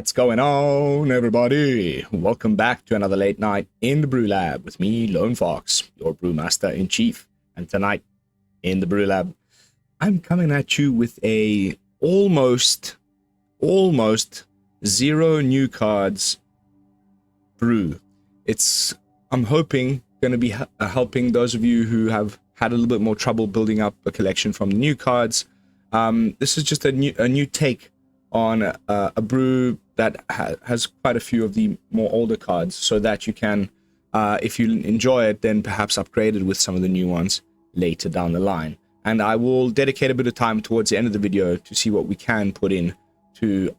What's going on, everybody? Welcome back to another late night in the BrewLab with me, Lone Fox, your Brewmaster-in-Chief. And tonight, in the BrewLab, I'm coming at you with a almost zero new cards brew. I'm hoping, going to be helping those of you who have had a little bit more trouble building up a collection from the new cards. This is just a new take on a brew that has quite a few of the more older cards, so that you can, if you enjoy it, then perhaps upgrade it with some of the new ones later down the line. And I will dedicate a bit of time towards the end of the video to see what we can put in to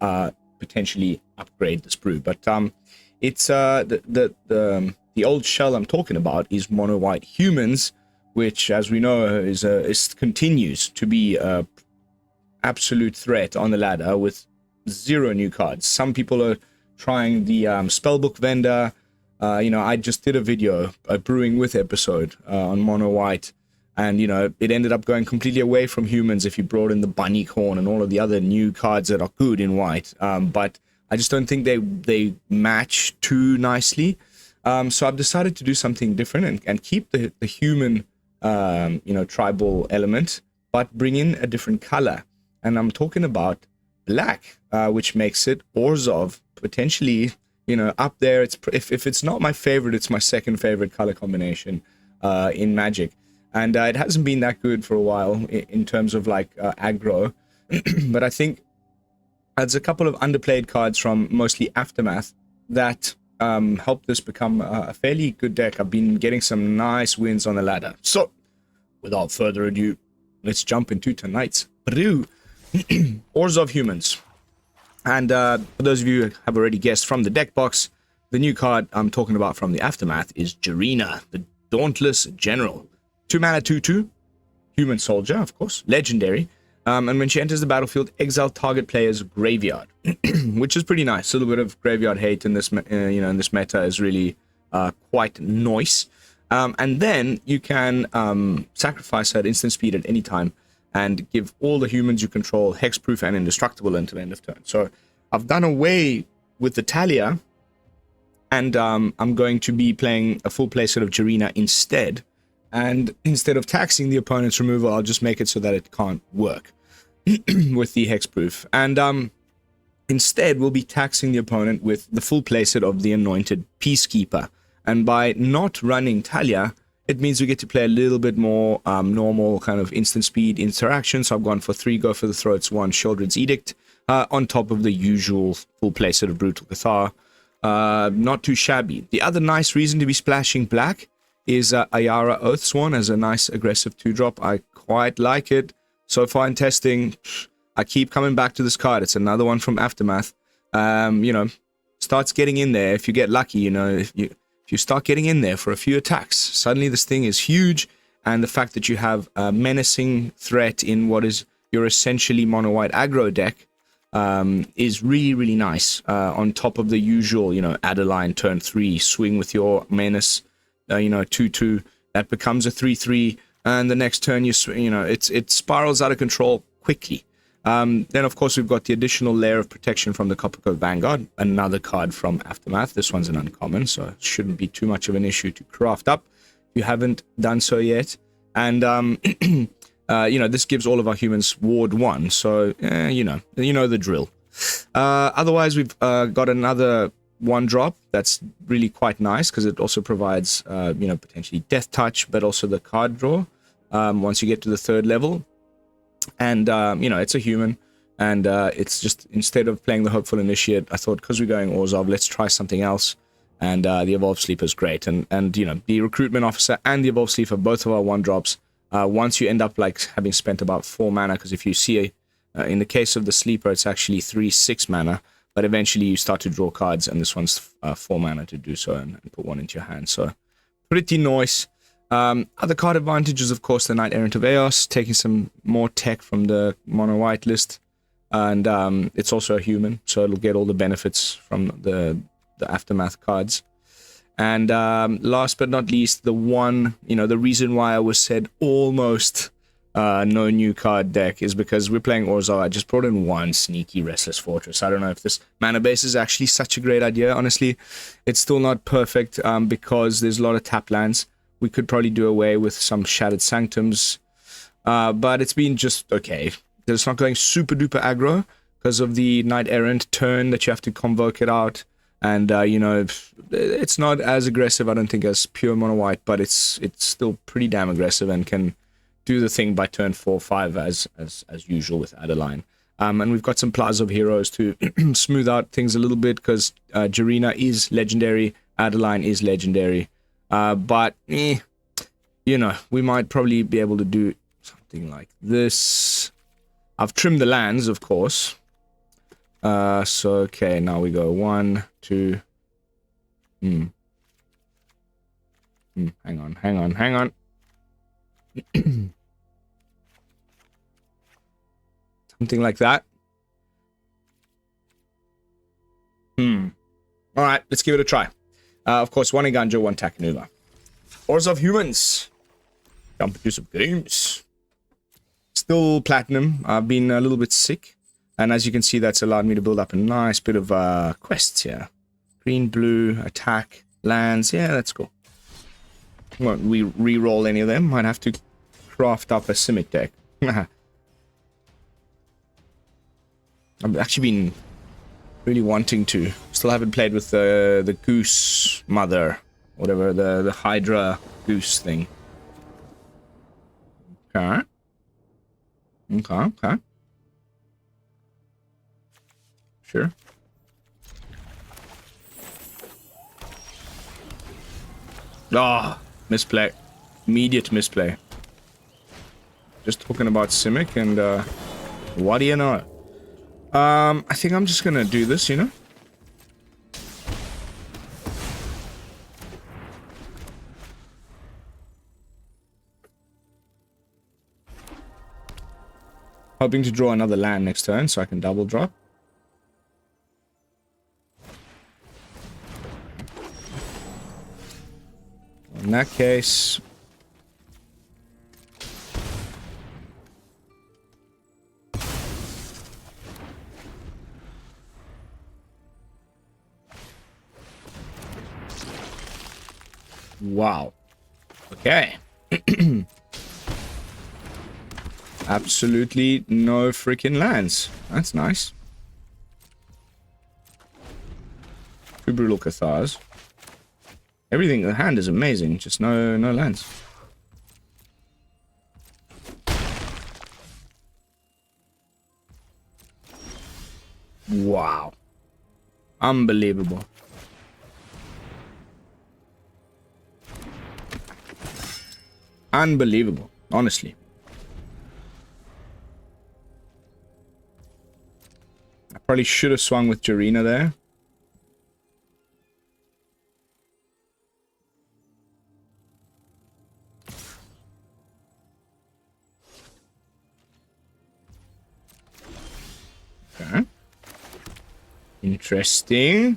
potentially upgrade this brew. But it's the old shell I'm talking about is mono white humans, which, as we know, continues to be a absolute threat on the ladder with zero new cards. Some people are trying the spellbook vendor. I just did a video, a brewing with episode on mono white, and it ended up going completely away from humans if you brought in the bunny corn and all of the other new cards that are good in white, but I just don't think they match too nicely. So I've decided to do something different and keep the human tribal element, but bring in a different color. And I'm talking about black, which makes it Orzhov, potentially, up there. If it's not my favorite, it's my second favorite color combination in Magic. And it hasn't been that good for a while in terms of like aggro. But I think there's a couple of underplayed cards from mostly Aftermath that helped this become a fairly good deck. I've been getting some nice wins on the ladder. So, without further ado, let's jump into tonight's brew. Orzhov humans. And for those of you who have already guessed from the deck box, the new card I'm talking about from the Aftermath is Jirina, the Dauntless General. 2 mana, 2/2, human soldier, of course, legendary. And when she enters the battlefield, exile target player's graveyard, which is pretty nice. A little bit of graveyard hate in this, in this meta is really quite nice. And then you can sacrifice her at instant speed at any time and give all the humans you control hexproof and indestructible until end of turn. So I've done away with the Talia, and I'm going to be playing a full playset of Jirina instead. And instead of taxing the opponent's removal, I'll just make it so that it can't work with the hexproof. And instead, we'll be taxing the opponent with the full playset of the Anointed Peacekeeper. And by not running Talia, it means we get to play a little bit more normal kind of instant speed interaction. So I've gone for 3 Go for the Throats, 1 Sheoldred's Edict, on top of the usual full playset of Brutal Cathar. Not too shabby. The other nice reason to be splashing black is Ayara Oathsworn as a nice aggressive 2-drop. I quite like it. So far in testing, I keep coming back to this card. It's another one from Aftermath. Starts getting in there. If you get lucky, if you start getting in there for a few attacks, suddenly this thing is huge. And the fact that you have a menacing threat in what is your essentially mono-white aggro deck is really, really nice. On top of the usual, Adeline turn 3, swing with your menace, 2/2, that becomes a 3/3, and the next turn it spirals out of control quickly. Then of course we've got the additional layer of protection from the Coppercoat Vanguard, another card from Aftermath. This one's an uncommon, so it shouldn't be too much of an issue to craft up if you haven't done so yet. And this gives all of our humans ward 1, so you know the drill. Otherwise, we've got another 1-drop that's really quite nice because it also provides potentially death touch, but also the card draw once you get to the 3rd level. And it's a human, and it's just, instead of playing the Hopeful Initiate, I thought, because we're going Orzhov, let's try something else. And the Evolved Sleeper is great, and the Recruitment Officer and the Evolved Sleeper, both of our 1-drops. Once you end up like having spent about 4 mana, because if you see in the case of the Sleeper, it's actually 3/6 mana. But eventually you start to draw cards, and this one's 4 mana to do so and put 1 into your hand. So pretty nice. Other card advantages, of course, the Knight-Errant of Eos, taking some more tech from the mono-white list. And it's also a human, so it'll get all the benefits from the Aftermath cards. And last but not least, the reason why I was said almost no new card deck is because we're playing Orzhov. I just brought in one sneaky Restless Fortress. I don't know if this mana base is actually such a great idea. Honestly, it's still not perfect because there's a lot of tap lands. We could probably do away with some Shattered Sanctums, but it's been just okay. It's not going super duper aggro because of the Knight-Errant turn that you have to convoke it out. And, you know, it's not as aggressive, I don't think, as pure mono white, but it's still pretty damn aggressive and can do the thing by turn 4-5 as usual with Adeline. And we've got some Plaza of Heroes to smooth out things a little bit because Jirina is legendary, Adeline is legendary. But, you know, we might probably be able to do something like this. I've trimmed the lands, of course. So, okay, now we go 1, 2. Hang on. Something like that. Alright, let's give it a try. Of course, 1 Eiganjo, 1 Takenuma. Orzhov humans. Jump into some games. Still platinum. I've been a little bit sick. And as you can see, that's allowed me to build up a nice bit of quests here. Green, blue, attack, lands. Yeah, that's cool. Won't we re-roll any of them? Might have to craft up a Simic deck. I've actually been really wanting to. Still haven't played with the goose mother. Whatever, the Hydra goose thing. Okay. Okay. Sure. Ah, misplay. Immediate misplay. Just talking about Simic and what do you know? I think I'm just gonna do this, you know? Hoping to draw another land next turn so I can double drop. In that case... Wow. Okay. Absolutely no freaking lands. That's nice. 2 Brutal Cathars. Everything in the hand is amazing, just no lands. Wow. Unbelievable. Unbelievable, honestly. I probably should have swung with Jirina there. Okay. Interesting.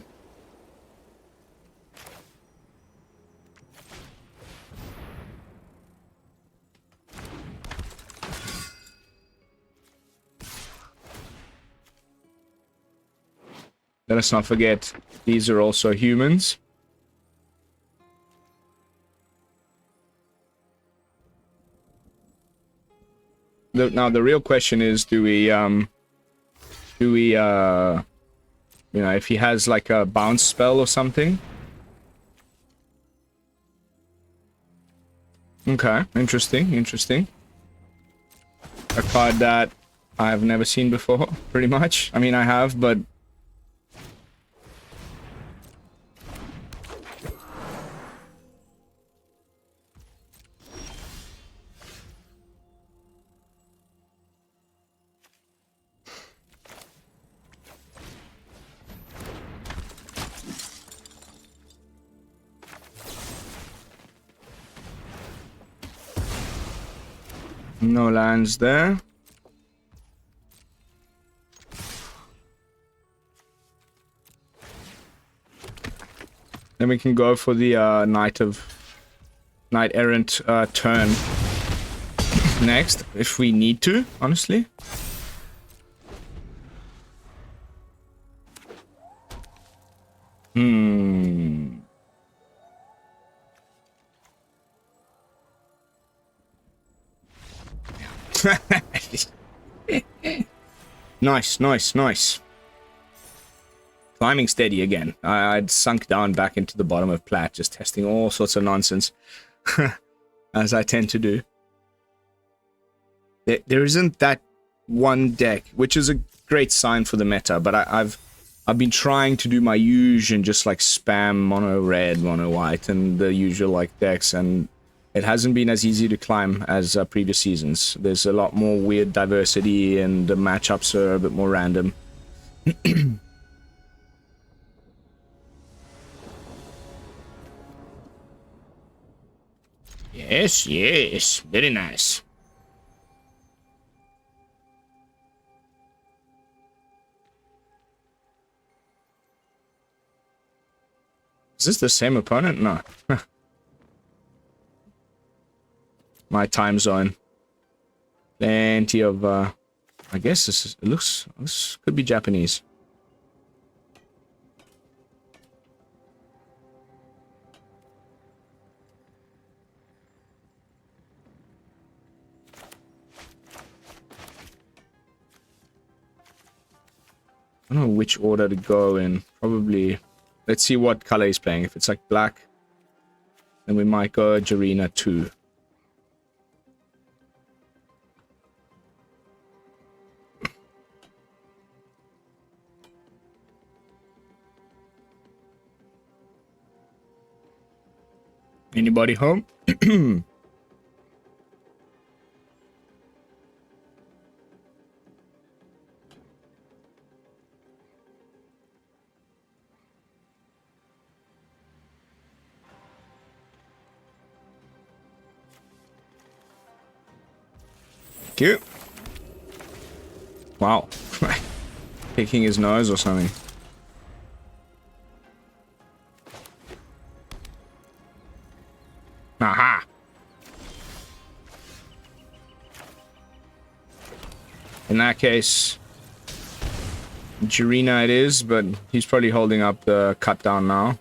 Let us not forget, these are also humans. Now the real question is, do we, you know, if he has like a bounce spell or something. Okay, interesting. A card that I've never seen before, pretty much. I mean, I have, but... No lands there. Then we can go for the Knight-Errant turn. next if we need to, honestly. Nice. Climbing steady again. I'd sunk down back into the bottom of plat, just testing all sorts of nonsense, as I tend to do. There isn't that one deck, which is a great sign for the meta, but I've been trying to do my usual and just like spam mono red, mono white, and the usual like decks, and it hasn't been as easy to climb as previous seasons. There's a lot more weird diversity, and the matchups are a bit more random. Yes, very nice. Is this the same opponent? No. My time zone. Plenty of, I guess this could be Japanese. I don't know which order to go in. Probably, let's see what color he's playing. If it's like black, then we might go Jirina 2. Anybody home? Cute. Wow. Picking his nose or something. Aha. In that case, Jirina it is, but he's probably holding up the cut down now.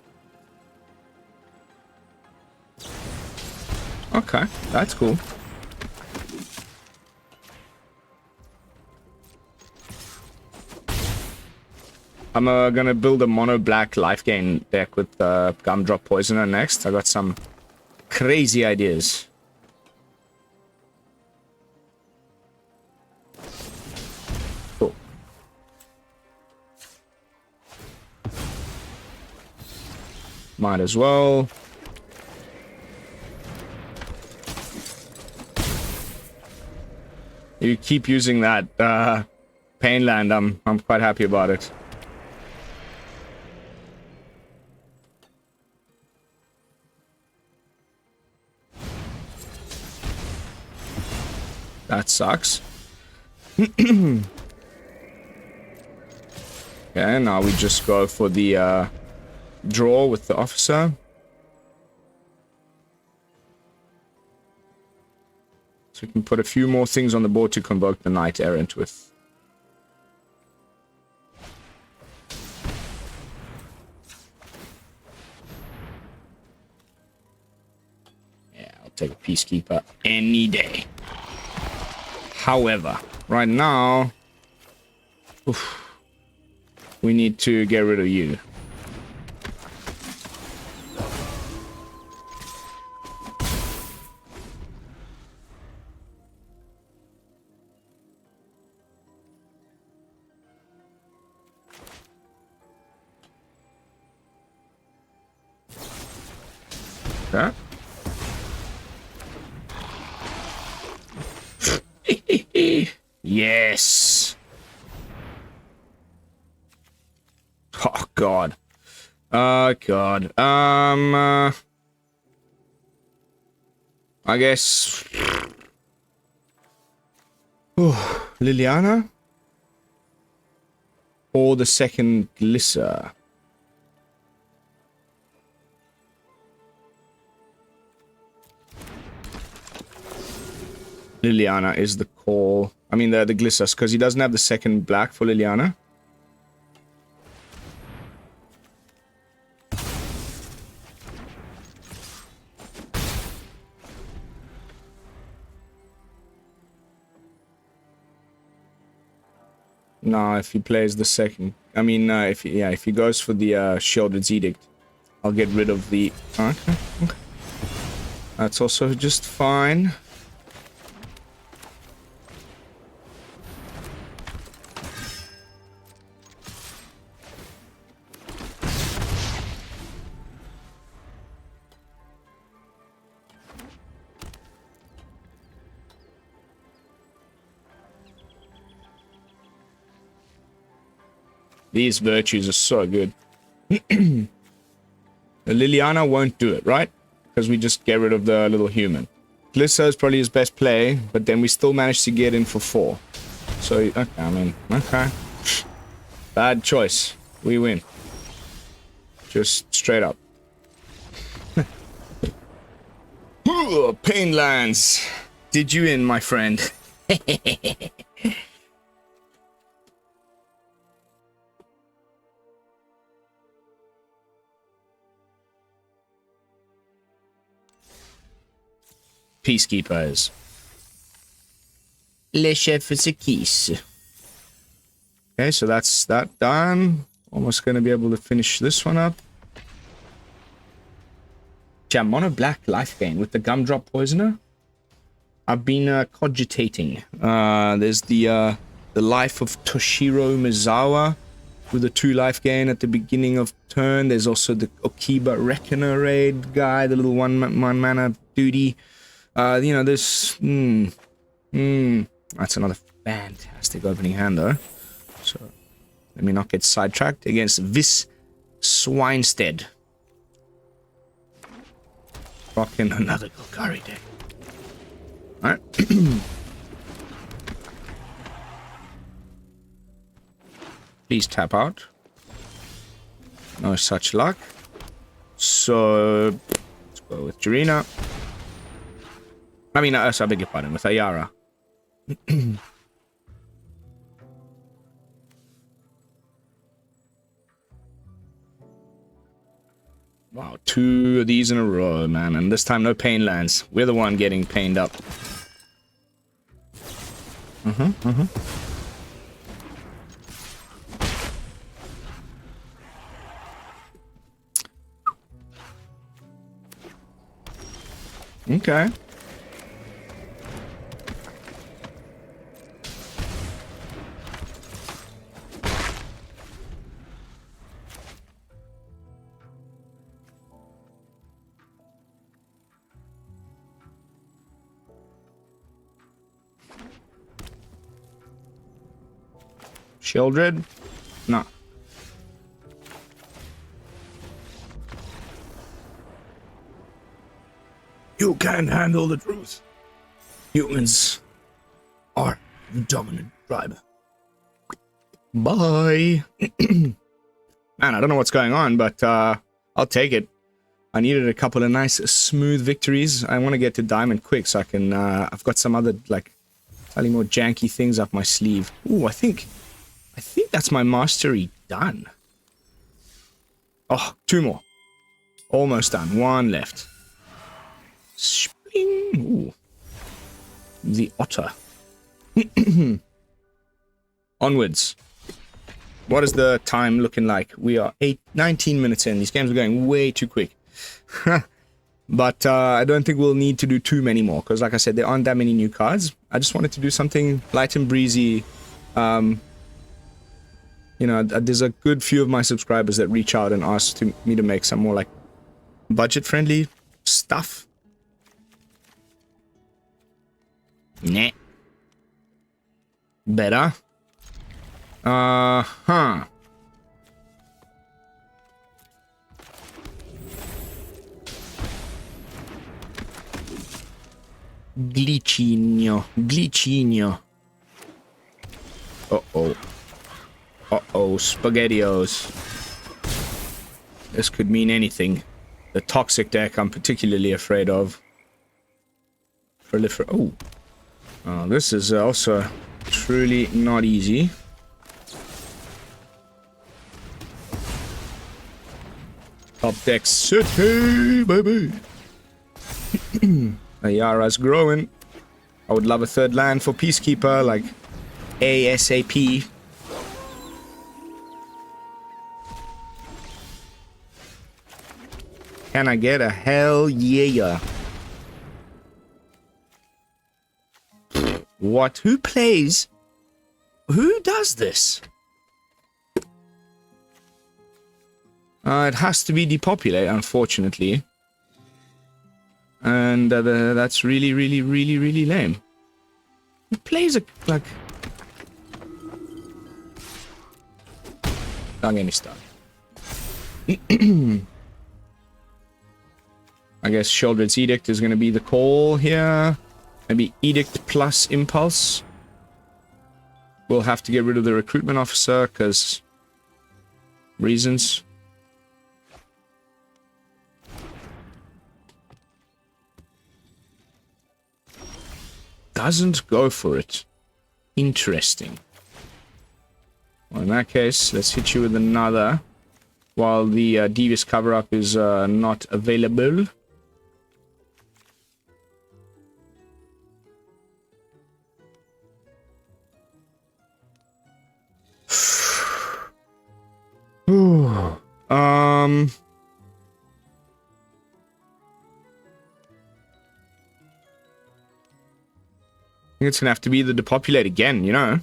Okay, that's cool. I'm gonna build a mono black life gain deck with Gumdrop Poisoner next. I got some crazy ideas. Cool. Might as well. You keep using that pain land. I'm quite happy about it. That sucks. Okay, now we just go for the draw with the officer. So we can put a few more things on the board to convoke the Knight-Errant with. Yeah, I'll take a Peacekeeper any day. However, right now, we need to get rid of you. Okay. Yes. Oh God. Oh God. I guess. Liliana, or the second Glisser. Liliana is the call. I mean, the Glissos, because he doesn't have the second black for Liliana. No, if he plays the second. I mean, if he goes for the Sheoldred's Edict, I'll get rid of the... Okay. That's also just fine. These virtues are so good. The Liliana won't do it, right? Because we just get rid of the little human. Glisso is probably his best play, but then we still managed to get in for 4. So, okay, I mean, okay. Bad choice. We win. Just straight up. Painlands. Did you in, my friend? Peacekeepers. Le chef is a keys. Okay, so that's that done. Almost gonna be able to finish this one up. Mono black life gain with the gumdrop poisoner. I've been cogitating. There's the life of Toshiro Mizawa with a 2 life gain at the beginning of turn. There's also the Okiba Reckoner raid guy, the little one mana duty. You know, this... that's another fantastic opening hand, though. So, let me not get sidetracked against Vis Swinestead. Rocking another Golgari deck. Alright. Please tap out. No such luck. So, let's go with Jirina. I mean, I beg your pardon, with Ayara. Wow, 2 of these in a row, man. And this time, no pain lands. We're the one getting pained up. Okay. Sheoldred? No. You can't handle the truth. Humans are the dominant tribe. Bye. Man, I don't know what's going on, but I'll take it. I needed a couple of nice, smooth victories. I want to get to Diamond quick so I can... I've got some other, like, slightly more janky things up my sleeve. Ooh, I think that's my mastery done. Oh, 2 more. Almost done. 1 left. Spling. Ooh. The otter. Onwards. What is the time looking like? We are 19 minutes in. These games are going way too quick. But I don't think we'll need to do too many more. Because like I said, there aren't that many new cards. I just wanted to do something light and breezy. You know, there's a good few of my subscribers that reach out and ask me to make some more, like, budget-friendly stuff. Nah. Better. Glicino. Uh-oh. Uh-oh, SpaghettiOs. This could mean anything. The toxic deck I'm particularly afraid of. Oh. Oh, this is also truly not easy. Top deck city, baby. Ayara's growing. I would love a third land for Peacekeeper, like ASAP. Can I get a hell yeah? What? Who plays? Who does this? It has to be depopulate, unfortunately. And that's really lame. Who plays a, like... Don't get me started. I guess Sheoldred's Edict is going to be the call here. Maybe Edict plus Impulse. We'll have to get rid of the Recruitment Officer, because... reasons. Doesn't go for it. Interesting. Well, in that case, let's hit you with another. While the Devious Cover-Up is not available. I think it's gonna have to be the depopulate again, you know?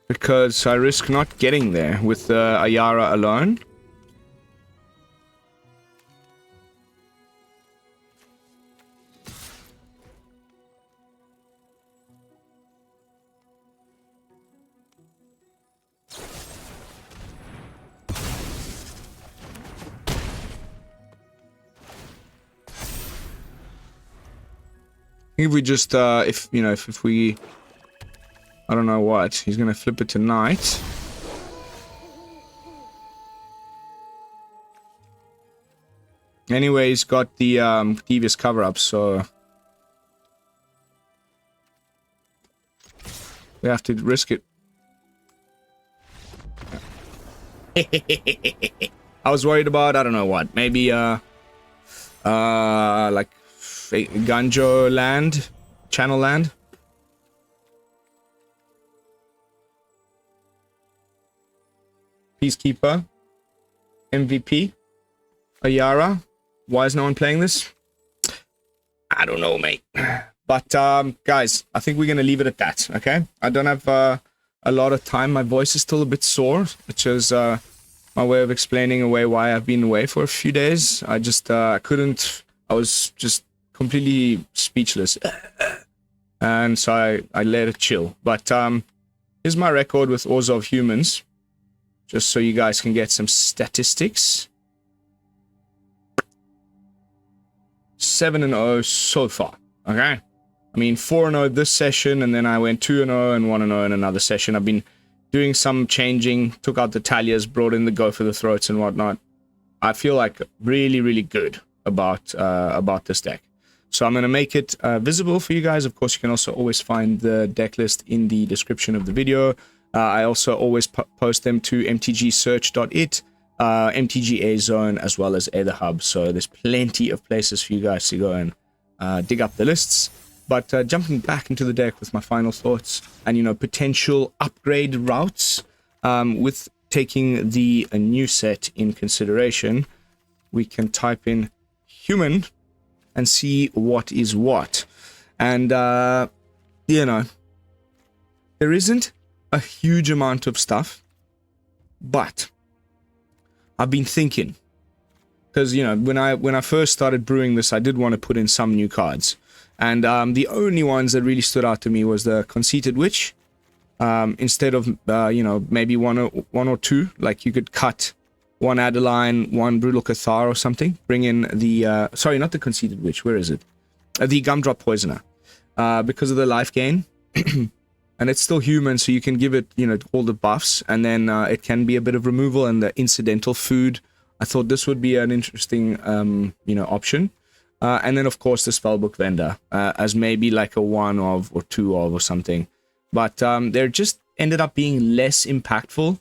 Because I risk not getting there with Ayara alone. If we just, if we, I don't know what, he's gonna flip it to Knight. Anyway, he's got the Devious Cover-Up, so we have to risk it. I was worried about, I don't know what, maybe, like, Eiganjo land, channel land. Peacekeeper, MVP, Ayara. Why is no one playing this? I don't know, mate. But guys, I think we're gonna leave it at that. Okay, I don't have a lot of time. My voice is still a bit sore, which is my way of explaining away why I've been away for a few days. I just couldn't. I was just completely speechless, and so I let it chill. But here's my record with Orzhov humans, just so you guys can get some statistics. 7-0 so far. Okay, I mean 4-0 this session, and then I went 2-0 and 1-0 in another session. I've been doing some changing, took out the Talias, brought in the Go for the Throats and whatnot. I feel like really good about this deck. So I'm going to make it visible for you guys. Of course, you can also always find the deck list in the description of the video. I also always post them to mtgsearch.it, MTGA Zone, as well as Ether Hub. So there's plenty of places for you guys to go and dig up the lists. But jumping back into the deck with my final thoughts and, you know, potential upgrade routes with taking the new set in consideration, we can type in human and see what is what. And, you know, there isn't a huge amount of stuff, but I've been thinking, because, you know, when I first started brewing this, I did want to put in some new cards. And the only ones that really stood out to me was the Conceited Witch. Instead of, you know, maybe one or two, like you could cut one Adeline, one Brutal Cathar or something. Bring in the, sorry, not the Conceited Witch, where is it? The Gumdrop Poisoner. Because of the life gain. And it's still human, so you can give it, you know, all the buffs. And then it can be a bit of removal and the incidental food. I thought this would be an interesting, you know, option. And then, of course, the Spellbook Vendor as maybe like a 1 of or 2 of or something. But they're just ended up being less impactful.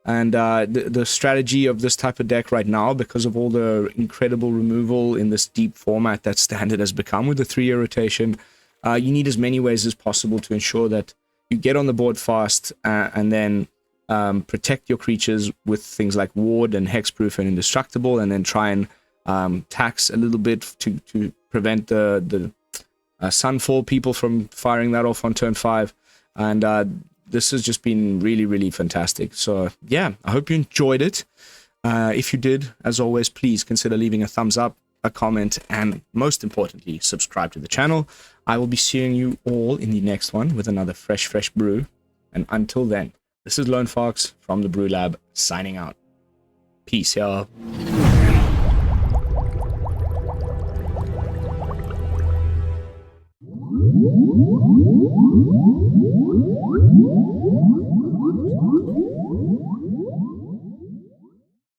And the strategy of this type of deck right now, because of all the incredible removal in this deep format that Standard has become with the 3-year rotation, you need as many ways as possible to ensure that you get on the board fast and then protect your creatures with things like Ward and Hexproof and Indestructible, and then try and tax a little bit to prevent the Sunfall people from firing that off on turn 5. And this has just been really, really fantastic. So yeah, I hope you enjoyed it. If you did, as always, please consider leaving a thumbs up, a comment, and most importantly, subscribe to the channel. I will be seeing you all in the next one with another fresh brew. And until then, this is Lone Fox from the BrewLab signing out. Peace, y'all.